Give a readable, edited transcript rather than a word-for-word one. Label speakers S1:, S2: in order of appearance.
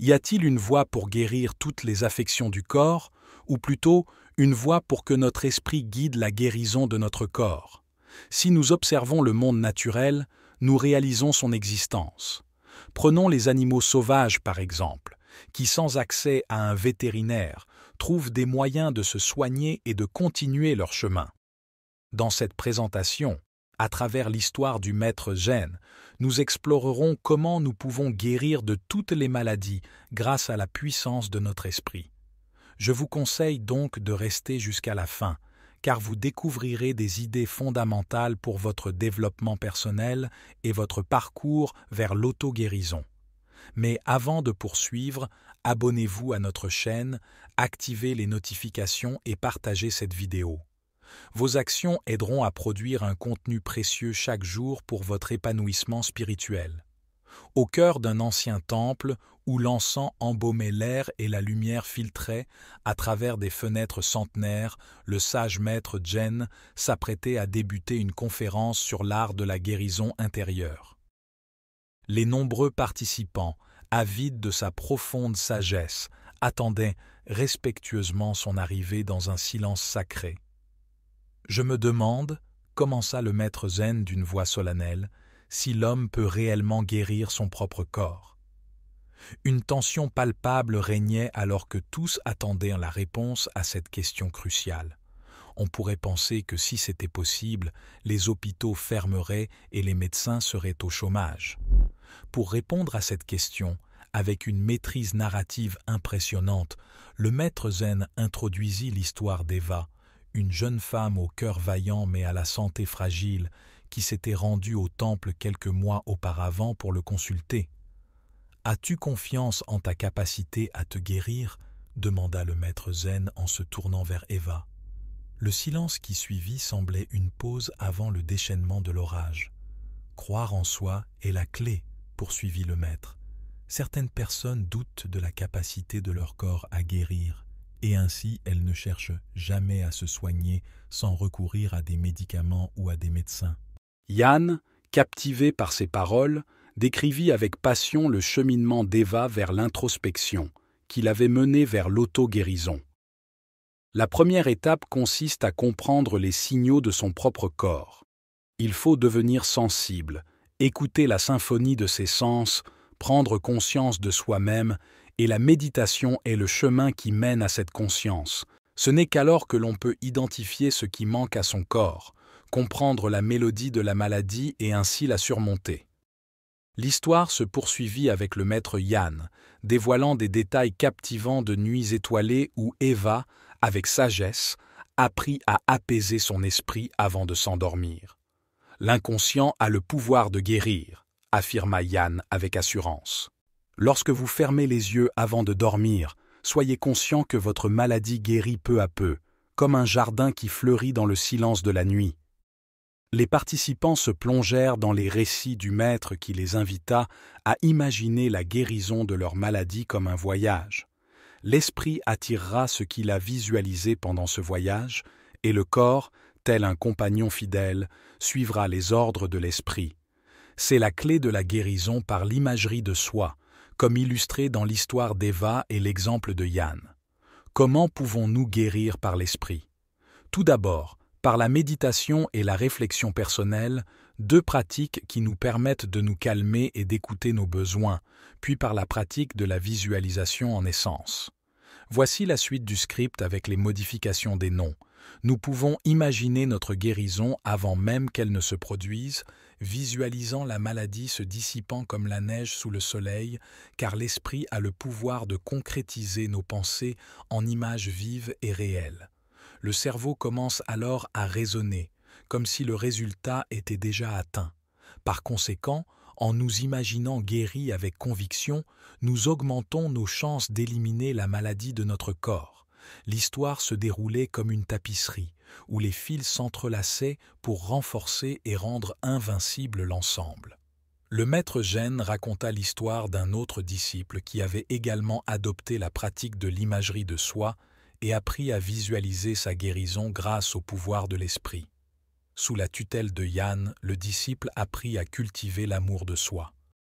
S1: Y a-t-il une voie pour guérir toutes les affections du corps, ou plutôt une voie pour que notre esprit guide la guérison de notre corps? Si nous observons le monde naturel, nous réalisons son existence. Prenons les animaux sauvages par exemple, qui sans accès à un vétérinaire, trouvent des moyens de se soigner et de continuer leur chemin. Dans cette présentation, à travers l'histoire du maître Zen, nous explorerons comment nous pouvons guérir de toutes les maladies grâce à la puissance de notre esprit. Je vous conseille donc de rester jusqu'à la fin, car vous découvrirez des idées fondamentales pour votre développement personnel et votre parcours vers l'auto-guérison. Mais avant de poursuivre, abonnez-vous à notre chaîne, activez les notifications et partagez cette vidéo. Vos actions aideront à produire un contenu précieux chaque jour pour votre épanouissement spirituel. Au cœur d'un ancien temple où l'encens embaumait l'air et la lumière filtrait, à travers des fenêtres centenaires, le sage maître Zen s'apprêtait à débuter une conférence sur l'art de la guérison intérieure. Les nombreux participants, avides de sa profonde sagesse, attendaient respectueusement son arrivée dans un silence sacré. « Je me demande, commença le maître Zen d'une voix solennelle, si l'homme peut réellement guérir son propre corps. » Une tension palpable régnait alors que tous attendaient la réponse à cette question cruciale. On pourrait penser que si c'était possible, les hôpitaux fermeraient et les médecins seraient au chômage. Pour répondre à cette question, avec une maîtrise narrative impressionnante, le maître Zen introduisit l'histoire d'Eva, une jeune femme au cœur vaillant mais à la santé fragile, qui s'était rendue au temple quelques mois auparavant pour le consulter. « As-tu confiance en ta capacité à te guérir ?» demanda le maître Zen en se tournant vers Eva. Le silence qui suivit semblait une pause avant le déchaînement de l'orage. « Croire en soi est la clé, » poursuivit le maître. « Certaines personnes doutent de la capacité de leur corps à guérir, et ainsi elles ne cherchent jamais à se soigner sans recourir à des médicaments ou à des médecins. » Yann, captivé par ces paroles, décrivit avec passion le cheminement d'Eva vers l'introspection, qui l'avait menée vers l'auto-guérison. La première étape consiste à comprendre les signaux de son propre corps. Il faut devenir sensible, écouter la symphonie de ses sens, prendre conscience de soi-même, et la méditation est le chemin qui mène à cette conscience. Ce n'est qu'alors que l'on peut identifier ce qui manque à son corps, comprendre la mélodie de la maladie et ainsi la surmonter. L'histoire se poursuivit avec le maître Yann, dévoilant des détails captivants de nuits étoilées où Eva, avec sagesse, apprit à apaiser son esprit avant de s'endormir. « L'inconscient a le pouvoir de guérir », affirma Yann avec assurance. « Lorsque vous fermez les yeux avant de dormir, soyez conscient que votre maladie guérit peu à peu, comme un jardin qui fleurit dans le silence de la nuit. » Les participants se plongèrent dans les récits du maître qui les invita à imaginer la guérison de leur maladie comme un voyage. L'esprit attirera ce qu'il a visualisé pendant ce voyage, et le corps, tel un compagnon fidèle, suivra les ordres de l'esprit. C'est la clé de la guérison par l'imagerie de soi, comme illustré dans l'histoire d'Eva et l'exemple de Yann. Comment pouvons-nous guérir par l'esprit? Tout d'abord, par la méditation et la réflexion personnelle, deux pratiques qui nous permettent de nous calmer et d'écouter nos besoins, puis par la pratique de la visualisation en essence. Voici la suite du script avec les modifications des noms. Nous pouvons imaginer notre guérison avant même qu'elle ne se produise, visualisant la maladie se dissipant comme la neige sous le soleil, car l'esprit a le pouvoir de concrétiser nos pensées en images vives et réelles. Le cerveau commence alors à raisonner, comme si le résultat était déjà atteint. Par conséquent, en nous imaginant guéris avec conviction, nous augmentons nos chances d'éliminer la maladie de notre corps. L'histoire se déroulait comme une tapisserie, où les fils s'entrelaçaient pour renforcer et rendre invincible l'ensemble. Le maître Zen raconta l'histoire d'un autre disciple qui avait également adopté la pratique de l'imagerie de soi et appris à visualiser sa guérison grâce au pouvoir de l'esprit. Sous la tutelle de Yann, le disciple apprit à cultiver l'amour de soi.